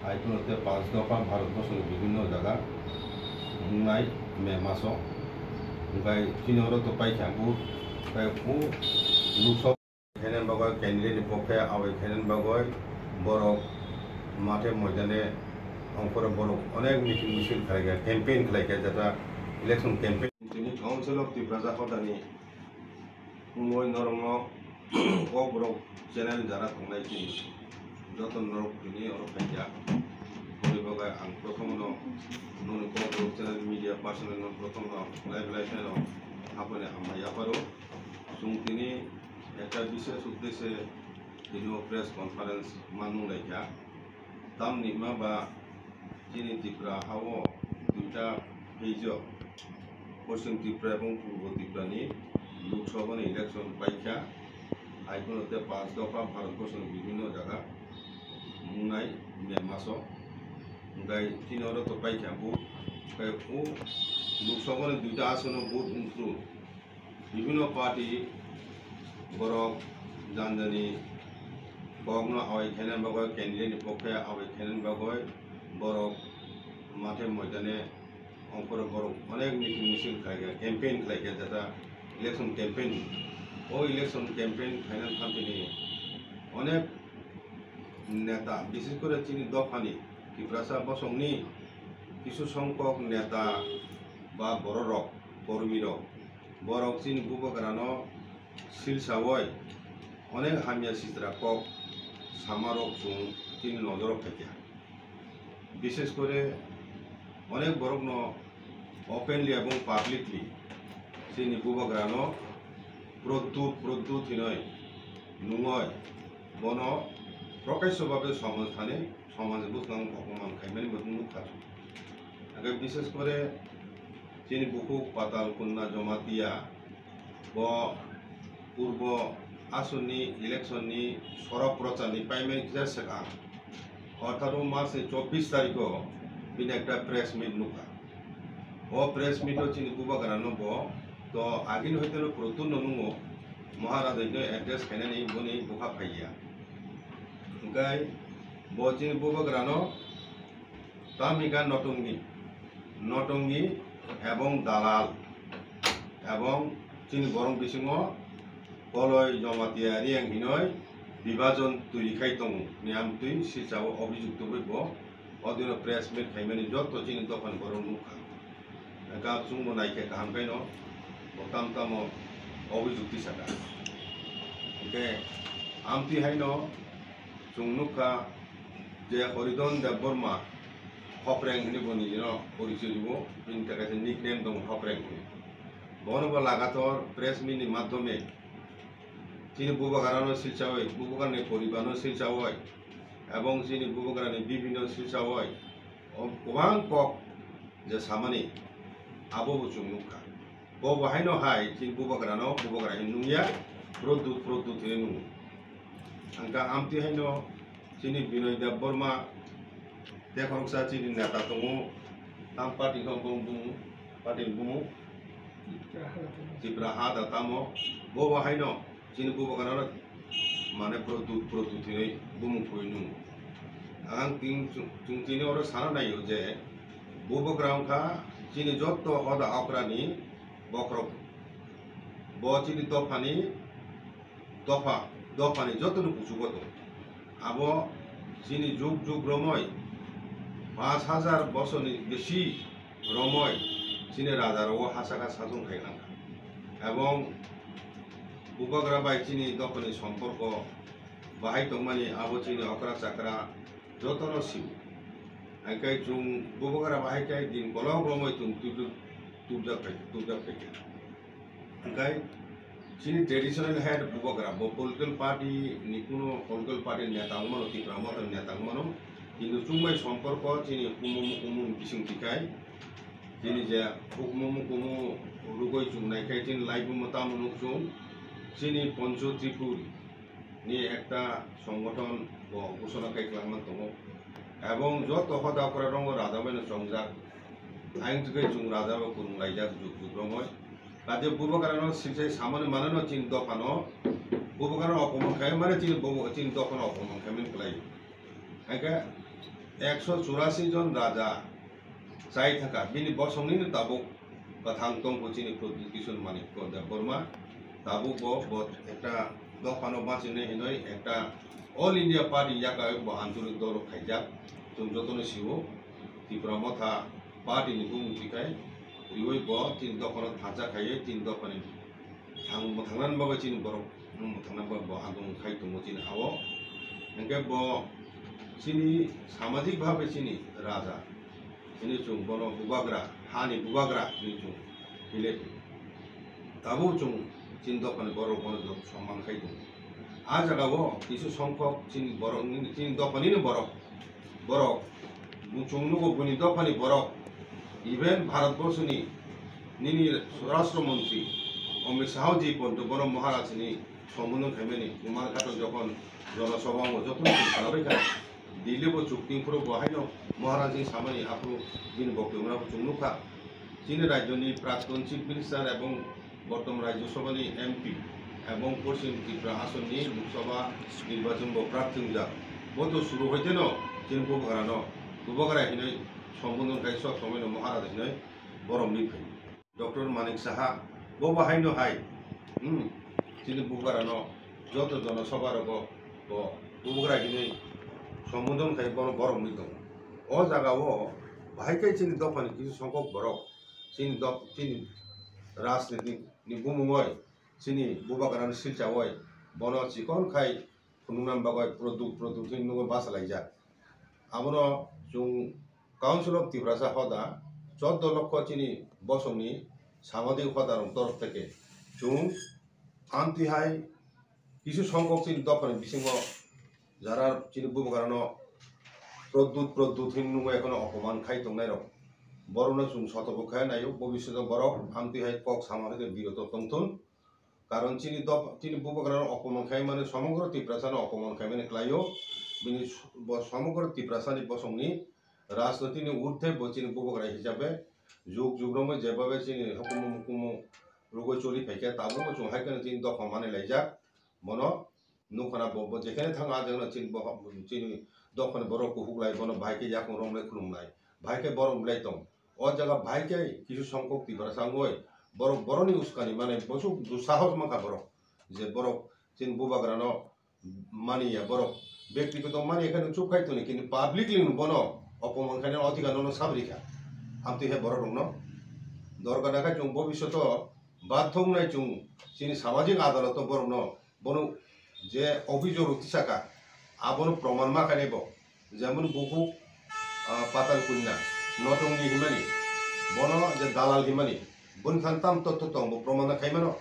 আইকনতে 5 দফা ভারতবর্ষের বিভিন্ন জায়গা বুंनाय मे मासाव ओमफ्राय चिनियाव तो पाइखा बुहुत लोकसभा खेनेन बागय कैंडिडेट पक्षे आवे खेनेन बागय बरक माथे मयदाने अंकर बरक अनेक मिटिं मिছিল खालायगा कैंपेन खालायगा जाता इलेक्शन कैंपेन तिनि काउंसिल ऑफ त्रिपुरा जाखदानि मुंबई नरंग कबरक चैनल जाना थांनाय जिनिस जतन नरक तिनि और फाइया बगय आं प्रथमनो नों कबरक चैनल मीडिया पर्सनल प्रथम लाइव चैनल आपने आमायापारो जों तिनि एक विशेष उद्देश्य दिनो प्रेस कॉन्फ्रेंस मानु लायका ताम निमा बा जिनि त्रिपुरा हावो दुटा पेजो पश्चिम त्रिपुरा एवं पूर्व त्रिपुरानि लोकसभा इलेक्शन पाइखा आइकनते 5 दफा भारतबर्षेर विभिन्न जगह बुंनाय मे मासाव ओमफ्राय चिनियाव तो पाइखा बुहुत लोकसभा दुटा आसन बुहुत उन्थ्रु विभिन्न पार्टी बरक जानजानि बगनो आवाय खेनेन बागय कैंडिडेट पक्षे आवाय खेनेन बागय बरक माथे मयदाने अंकर बरक अनेक मिटिं मिছিল खालायगा कैंपेन खालायगा जाता election campaign election campaign final खामफिनि अनेक नेता विशेष करे चिनि दफानि त्रिपुरा बसंनि किछु संख्यक नेता बा बररक कर्मीरक बरक चिनि बुबग्रानो सिलसावय अनेक हामिया सिद्रा कक सामारक जों चिनि नजर फाइया विशेष करे अनेक बरकनो ओपेनलि एवं पाब्लिकलि चिनि बुबग्रानो प्रद्युत हिनय नुङय बनो प्रकाश्यभावे समाजस्थाने समाज बुस्थां अपमान खायमानि बदुं खाथु आगे विशेष करे चिनि बुकु पाताल कुन्ना जमातिया ब पूर्व आसननि इलेक्शननि सरब प्रचारनि प्राइमारि खिजासेगा 18 मार्च 24 तारिखो बिन एक प्रेस मिट नुका प्रेस मिटो चिनि बुबग्रानो ब तो आगिन हयतो प्रतुन नुङो महाराजनो एड्रेस खायनानि बनि बुखा फाइया ओमफ्राय चिनि बुबग्रानो तामिका नटंगी एवं दालाल एवं चिनि बरं बिसिङो कलय जमातियारि हिनय विभाजन तैरिखाय दङ नियम तुइ सिसाव अभियुक्त बयब अदिन प्रेस मिट खायमानि जत चिनि दफान बरं नुखा गाब जुंबो नायखे गाहामखाय न बताम ताम अभियुक्ति साका ओके आमति हाय न जों नुखा जे हरिधन देव बर्मा हप्रें हिनि बनि न परिचय दिबो बिनि थाखाय निकनेम दं हप्रें बनबो लागातार प्रेस मिटनि माध्यमे चिनि बुबग्रानो सिलसावय बुबग्रानि परिबारनो सिलसावय एवं चिनि बुबग्रानि विभिन्न सिलसावय गोबां कक जे सामानि आबो जों नुखा बहायनो हाय चिनि बुबग्रानो बुबग्रा नुया प्रद्युत हिनि नु आंका आमति हायनो चिनि बिनय देव बर्मा देखरसा चिनि नेता दङ ताम पार्टीखौ बुङो त्रिपुरा हा दातामो बहायनो चिनि बुबग्रानो माने प्रद्युत हिनि बुमुखुय नु आं जों चिनि और साना नायो जे बुबग्रांखा चिनि जत हदा अक्रानि बख्रब ब चिनि दफानि जतनु पुसुगत आबो चिनि जुग रमय 5000 बছरनि बेसि रमय चिनि राजाराव हासाखा सासन खायलांखा एवं बुबग्रा बाय चिनि दफानि सम्पर्क बाहाय दंमानि आबो चिनि अक्रा चाक्रा जतन सिउ आंखाय जों बुबग्रा बाहायखाय दिन गलाव रमय तुम तुबजा फैया आंखाय चिनि ट्रेडिशनल हेड बुबग्रा पलिटिकल पार्टी निकुनो पलिटिकल पार्टी नेता मानो त्रिपुरा मथन नेता मानो किन्तु जुंबाय सम्पर्क चिनि हुमुम बिसिंथिखाय चिनि जे हुमुम रुगय जुंनायखाय चिनि लाइबु मताम नुकजुं चिनि पंच त्रिपुर नि एकटा संगठन घोषणा खालामना दङ एवं जत हदाफोरा दङ राजाबायनो संजाक आं जुगै जुं राजाबा गुरुं लाइजाक जुग रमय काजे बुबग्रानो सिलसाय सामानो माननो चिनि दफानो बुबग्रानो अपमान खाय माने चिनि दफानो अपमान खायमन खालायो आंका 184 জন রাজা চাই থাকা বিনি বসংনিनो তাবুক কাথাং তংको চিনি কিশোর মানিক্য দেব বর্মা তাবুক একটা দফানো বাঁচিনে হিনই একটা অল ইন্ডিয়া পার্টি ইয়াকা আঞ্চলিক দল খাইজাক जों जतनो सिवो त्रिपुरा मथा पार्टी नि बुंथिखाय रिवै ब तीन दफानो थाजा खायो तीन दफानि थांनान बाबा चिन बरक थांनान बाबा आंदों खाय दङ चिन आवो एंके ब चिनि सामाजिक भाबे चिनि राजा चिनि जों बनो बुबाग्रा हानि बुबाग्रा नि जों बिले ताबो जों तीन दफानि बरक बनो जों सम्मान खाय दङ आ जागावो किसु संख्यक चिन बरक तीन दफानिनो बरक बरक बुचुंगनुगो बुनि दफानि बरक इभेन भारतबर्षनि निनि स्वराष्ट्र मंत्री अमित शाह जी पन्त बर महाराजनि समन खायमेनि कुमारघाट जखन जनसभा जतन खालामबाय दिल्लीबो चुक्तिफोर बहायनो महाराजनि सामानि आफु दिन बक्तव्यना बुचुंगनुखा चीन राज्यनि प्राक्तन चीफ मिनिस्टार एवं बर्तमान राज्यसभानि एमपि एवं पश्चिम त्रिपुरा आसननि लोकसभा निर्वाचन प्रार्थी जा बतो शुरू हইতে न चीन बुबाग्रा हिनै सम्बोधन खाय सब समय महाराज हिनै बरम निफाय डॉक्टर मानिक साहा बो बाहायनो हाय चीन बुबाग्रा न जत जनसभा रग बुबाग्रा हिनै सम्बोधन खाय बरम नि दं ओ जागाओ बाहायखाय चीन दफानि किछु संख्यक बरक चीन राजनीति नि बुमुङै चीनी बुबाग्रा नि सिलचावै बन चिकन खाय खुनुनाम बागै प्रदुक हिन्नुगो बासालायजा आबनो जों काउंसिल अफ त्रिपुरा हदा 14 लक्ष चीनी बसंनि सामाजिक हदारं तरफ থেকে जों आमतिहाय किछु संख्यक चीन दफानि बिसिङाव যারা चीन बुबाग्रानो प्रदुत हिन्नुगो एखनो अपमान खाय दंनाय रं बरनो जों सतर्क खाय नायो भबिष्यत बरक आमतिहाय कक सामाजिक बिरत तंथुन कारण चीनी बुबाग्रानो अपमान खाय माने समग्र त्रिपुरासानो अपमान खाय माने क्लायो बिनि समग्र त्रिपुरासानि बसंनि राजनीतिनि ऊर्ध्वे चीनी बुबाग्रा हिसाबै जुग जुगरमै जेबाबे चीनी हुकुम रुगो चलि फैखे ताबो जों हायखनो चीन दफा माने लायजाक मनो नुखना बब जेखाने थाङा जोंनो चीनी दफानि बरकखौ हुगलाय बनो भाइके याखौ रंलाय खुलुमनाय भाइके बरम बिलाय दं अ जागा भाइके किछु संख्यक त्रिपुरासांगय बरनि उस्कानि माने बसु दुसाहस माखा बरक जे बरक चीन बुबाग्रानो मानिया बरक व्यक्तिगत माने एखाने चुप खायतोनि किन्तु पाब्लिकलि बनो अपमान खायनो अधिकार न साबरिखा आमति हे बरक दंनो दरकार नाखाय जों भबिष्यत बाध्यनाय जों चीनी सामाजिक आदालत बरनो बनो जे अभियोग उथिसाका आबनो प्रमाण माखानेबो जेमन बुकु पाताल कुन्ना नटंगि हिमानि बनो जे दालाल हिमानि बुनखानताम तत्व तंग प्रमाण खायमानो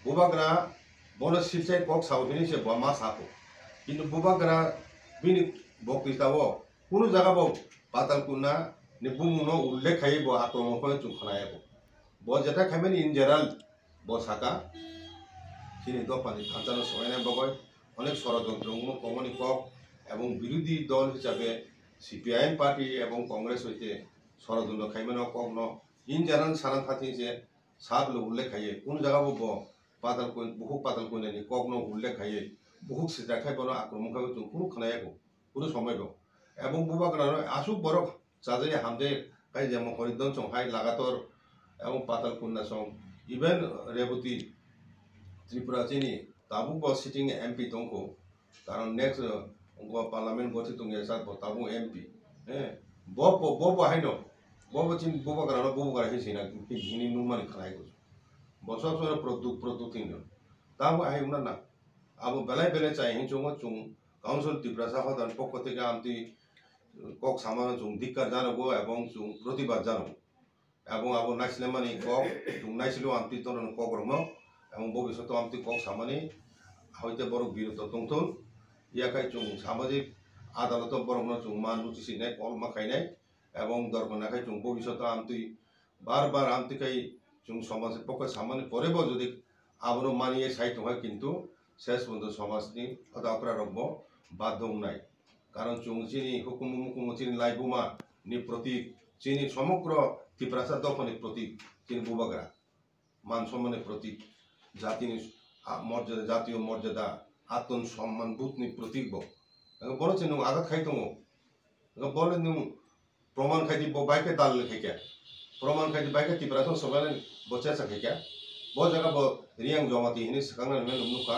बुबाग्रा बनो सिलचाय कक सावबिनि से बमा साको किन्तु बुबाग्रा बिनि बक्तितावो कुनु जागाबो पाताल कुन्ना नि बुमुनो उल्लेख खायबो आक्रमण को चुखनायाबो ब जेटा खायमानि इन जनरल ब साका चीनी दफानि थांजानो सहायनाय बगय अनेक षড়যন্ত্রমূল कमनि कक एवं विरोधी दल हिसाबै सीपीआईएम पार्टी एवं कांग्रेस हইতে षড়যন্ত্র खायमानो ककन इन जनरल साना थाथि जे साबलो उल्लेख खायो कुनु जागाबो ब बुहुक पाताल कुन्नानि ककनो उल्लेख खायो बुहुक सिद्राखाय बनो आक्रमण खाय जों कुनु खोनायाखौ कुनु समयबो एवं बुबाग्रानो आसु बरफ जाजाय हामदे खाय जेम हरिदन संहाय लागातर एवं पाताल कुन्ना सं इभेन रेवती त्रिपुरा चीनी ताबु ब सिटिंग एमपी दंखौ कारण नेक्स्ट पार्लियामेंट गठित दंगे सार ताबु एमपी ब बाहायनो ब चीन बुबाग्रानो बुबाग्रा हिसिना हिनि नुमानि खानायखौ बसब सर प्रदुक हिनो ताबु आहायउना ना आबो बेले चाय हिंचोंगो जों काउंसिल त्रिपुरा हदान पक्ष থেকে आमति कक सामानो जों धिक्कार जानगो एवं जों प्रतिबाद जानगो एवं आबो नाइसलेमानि कक जों नाइसलो आमति तनन कक रंनो एवं भविष्यत आमति कक सामानि हयते बरक बिरत तंथुन याखाय जों सामाजिक आदालत बरकनो जों मान उथिसिनाय कल माखायनाय एवं दरकनाखाय जों भविष्यत आमति बार आमतिखाय जों समाज पक्ष सामानि परेबो जदि आबनो मानिये साइतोहाय किन्तु शेष बंधु समाजनि हदाफोरा रंबो बाध्यनाय कारण जों चीनी हुकुम चीनी लाइबुमा नि प्रतीक चीनी समग्र त्रिपुरासा दफानि प्रतीक चीनी बुबाग्रा मान सम्माननि प्रतीक जातिनि मर्यादा जातीय मर्यादा आत्म सम्मान बुथनि प्रतीक बो बनो चीन आघात खाय दङ বলে নু প্রমাণ খাইতি বাইকে দাল খাইকা প্রমাণ খাইতি বাইকে তিপ্রাসন সবাই বচে খাইকা ব জায়গা ব রিয়াং জমাতি হিনি সাকাংনা মেন নুকা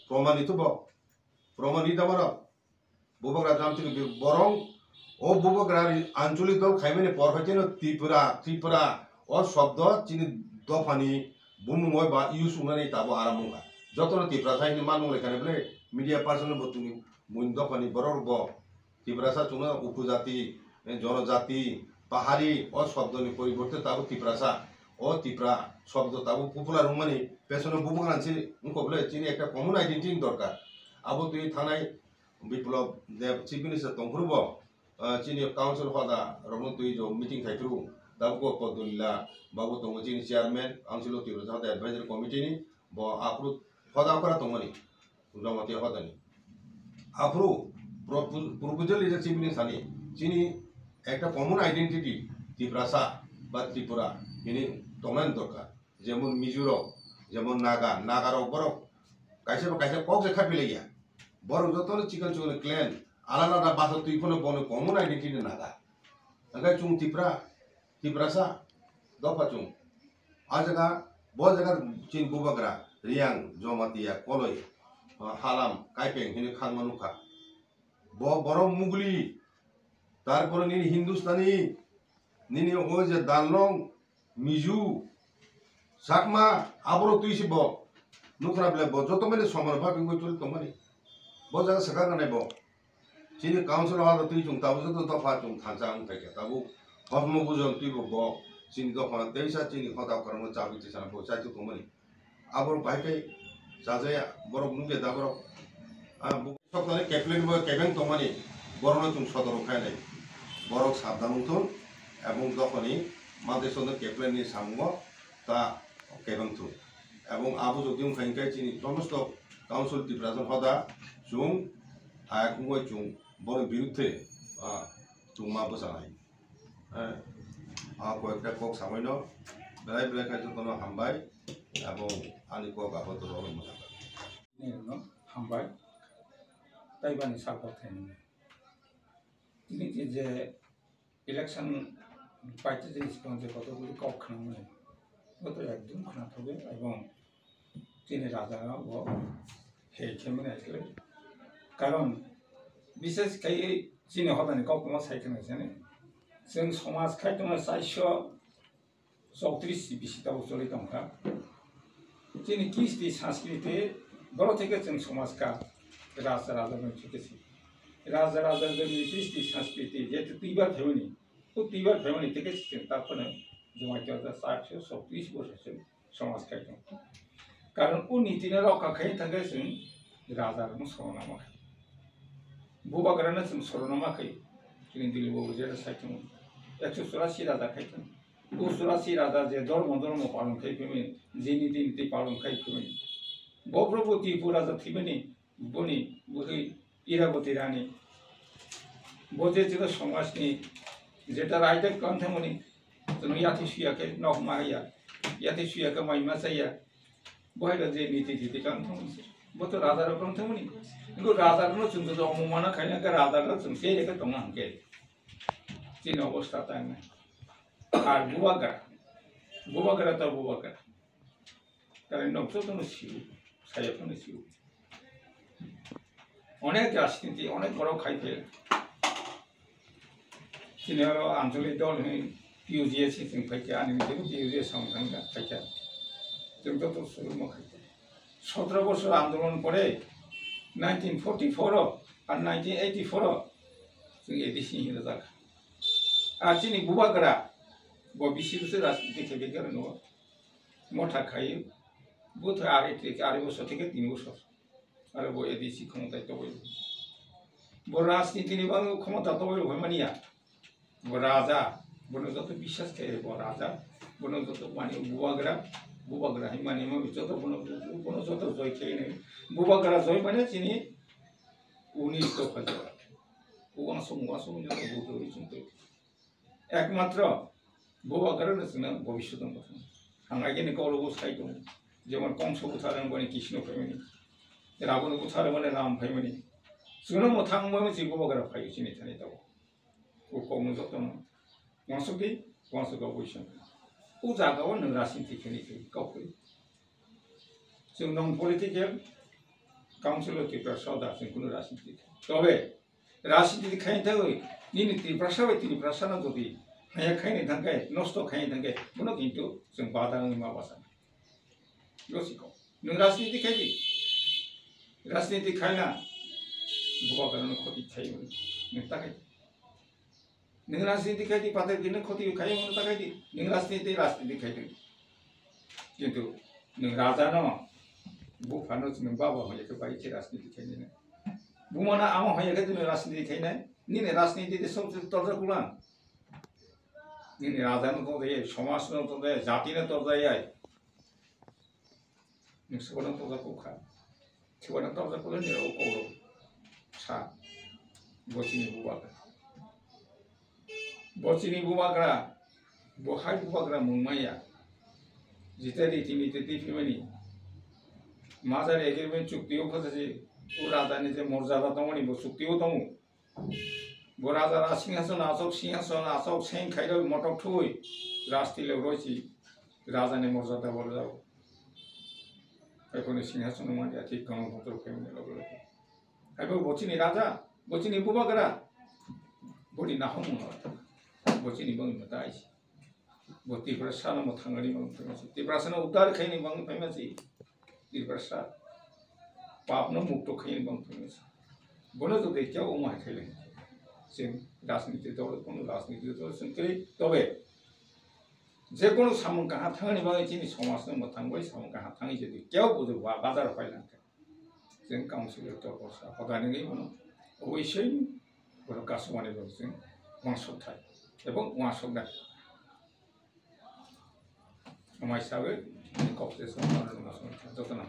প্রমাণিত ব প্রমাণিত মারা বুবকরা জাম থেকে বরং ও বুবকরা আঞ্চলিক দল খাইমেনে পর হইতেন ত্রিপুরা ও শব্দ চিনি দফানি বুমুময় বা ইউস উনানি তাবো আরামুঙ্গা যতন ত্রিপুরা থাইনি মানুষ এখানে বলে মিডিয়া পার্সন বতুনি মুন দফানি বরর ব ত্রিপুরাসা চুনা উপজাতি জনজাতি পাহাড়ি ও শব্দনি পরিবর্তে তাবো ত্রিপুরাসা ও ত্রিপুরা শব্দ তাবো পপুলার মানে পেছনে বুবকরা উনকো বলে চিনি একটা কমন আইডেন্টিটি দরকার আবো তুই থানায় বিপ্লব দেব চিফ মিনিস্টার তংফুরব চিনি কাউন্সিল হदा रमन तुई जो मीटिंग थाइफ्रु दाबको पदुल्ला बाबू तंग चिनि चेयरमैन काउंसिल तिब्र हदा एडवाइजरी कमिटी नि ब आप्रु हदा करा तंगनि जमाति हदानि आप्रु प्रपोजल इज चिफ मिनिस्टार चिनि একটা কমন আইডেন্টিটি ত্রিপুরাসা বা ত্রিপুরা ইনি তংনান দরকার যেমন মিজোরাম যেমন নাগার বরক কাইসে কক যে খাপিলে গিয়া বরং যতন চিকেন ক্লেন আলাদা বাসা তুই কোনো বনে common identity Naga Nagai চুং Tripurasa দফা চুং আ জায়গা ব জায়গা চিন বুবাগ্রা রিয়াং জমাতিয়া কলই হালাম কাইপেং হিনি খানমানুখা বরং মুগলি তারপরে নিনি হিন্দুস্তানি নিনি ও যে দালং মিজু সাকমা আবরো তুই সে ব নুখরা বলে ব যত মানে সমান ভাবে চল তোমারি ব জায়গা সাকা গানে ব চিনি কাউন্সিল হওয়ার তুই চুং তাবো যত দফা চুং থানসা আং থাকে তাবো হজম বুঝন তুই ব চিনি দফা তেইসা চিনি হতা করানো চাবি চেসানা ব চাইতো তোমারি আবর বাইকে সাজায়া বরফ নুগে দা বরফ সপ্তাহে কেবেন তোমারি বরণ চুং সদর খায় নাই বরফ সাবধান উঠুন এবং তখনই মাদের সঙ্গে কেপ্লেননি সামগ তা কেবেন থুন এবং আবু যদি খাইনকাই চিনি সমস্ত কাউন্সিল ত্রিপুরাজন হদা চুং আয়াকুঙ্গই চুং বড় বিরুদ্ধে চুং মা বসানাই হ্যাঁ কয়েকটা কক সামান্য বেলায় বেলায় খাইতে কোনো হামবাই এবং আনি কক আবদ্ধ রবেন মোটা হামবাই তাইবানি সাপোর্ট তিনি যে ইলেকশন পাইতে জিনিস যে কতগুলি কক খানামে কত একদম খানা থাকবে এবং তিনি রাজা ও হে খেমে আসলে কারণ বিশেষ খাই চিনি হদানি ককমা সাইকেল আছে जों समाज खायदोंना 434 बिसिता बसरै दंखा जोंनि कृष्टि संस्कृति बर' থেকে जों समाजका राजा बनथिकेसि राजा जोंनि कृष्टि संस्कृति जेतु तिबार फेमिनि तो तिबार फेमिनि থেকে जों तारपने जमाइया 434 বছরसिम समाज खायदों कारण उ नीतिनि रक्षा खायनो थाखाय जों राजाखौ सरनामाखै बुबाग्रानो जों सरनामाखै जोंनि दिल्लीआव जेरै साइथों 184 राजा खायथों 184 राजा जे धर्म पालन खायफैमि जे नीति पालन खायफैमि बब्रबती राजा थैमनि बनि बुहि इरावती रानी बजे जो समाजनि जेटा रायदा कन्थमनि जों याति सुयाखै नहमाया याति सुयाखै माइमा जाया बहायदा जे नीति कन्थमनि बतो राजा कन्थमनि কিন্তু রাজারও চিন্তা তো অমমান খাইনা কে রাজারও চিন্তা সেই রেখে তোমার হাঁকে চিন অবস্থা তাই না আর বুবাগরা তো বুবাগরা কারণ নকশো তো শিউ সাহেব তো শিউ অনেক রাজনীতি অনেক বড় খাইতে চিনের আঞ্চলিক দল পিউজিএস जों फाइके आनि जेबो पिउजिएस संघांगा फाइके जों तो शुरू खाइते 17 বছর आंदोलन परे 1944 और 1984 जों एडिसि हिरो जाखा आर जोंनि बुबाग्रा बिसिबोसो राजनीति खेबेगार न मथा खायो बुथ आराय बছর থেকে 3 বছর आरो बो एडिसि क्षमता तबय बो राजनीतिनि बांगो क्षमता तबय हयमानिया बो राजा बनो जत বিশ্বাস खायो बो राजा बनो जत माने बुबाग्रा हिमानि म जत बनो जत जय खायो बुबाग्रा जय माने चिनि उनि तो फाजा उवासो जत बुदोरि चिन्ते एकमात्र बुबाग्रा नसना भविष्य दं हांगागेनि कौरव साइ दं जेमन कंस बुथारन बनि कृष्ण फैमनि रावण बुथारन बनि राम फैमनि जोंनो मोथां मोनसे बबाग्रा फायो सिनि थानाय दाव उ कौनो जतन वासुकी वासुका वैशन उ जागाव नों राजनीति खेनिखै गावखै जों नन पलिटिकल काउन्सिल अफ त्रिपुरा जों कुनु राजनीति तबे राजनीति खायनो थाखाय निनि त्रिपुरा त्रिपुरा जुदि हाया खायनो थाखाय नष्ट खायनो थाखाय कुनु किन्तु जों बादाङै माबासा लसिखौ नों राजनीति खायना बुवागानो खति थायोमोन नों थाखाय नों राजनीति खायदि पाते बिनो खति खायोमोन थाखाय नों राजनीति खायदों किन्तु नों राजा न बुफानो नों बाबा हयखौ बायसे राजनीति खायनो बुमाना आम हयखौ जों राजनीति खायनाय निने राजनीति सब तर्जा कुला निने राजा न तो दे समाज न तो दे जाति न तो दे नों सबन तर्जा कुखा सबन तर्जा कुला ने ओ कौरव सा बचिनी बुवाग्रा बहाय बुवाग्रा मुंमाया जिता रीति फिमानी माजार एग्रीमेंट चुक्तियों फसासी वो राजा ने जे मर्यादा दंगनी वो चुक्तियों दंग वो राजा सिंहासन आसक सें खाइरो मटक थुई राजतिले रोची राजा ने मर्यादा बोल जाओ ऐकोने सिंहासन माने ठीक गांव भोटर फेमने लोग ऐबो बचिनी राजा बचिनी बुवाग्रा बड़ी नाहम बचिनी बंग मताइस बत्ती प्रसाद म थांगनी बंग फेमस त्रिपुरा उद्धार खैनी बंग फेमस त्रिपुरा पाप न मुक्त खैनी बंग फेमस बोलो तो देखिया ओ माय खैले जों राजनीति दल कोनो राजनीति दल संकरे तबे जे कोनो सामं कहा थांगनी बंग चिनि समाज न मथांगबै सामं कहा थांगि जे केव बुजु बाजार फाइलांक जों काउन्सिल तो बसा हगानि बनो अवश्य बर कासमानि जों वासथाय एवं वासना समाज हिसाबै कॉपरेशन जतन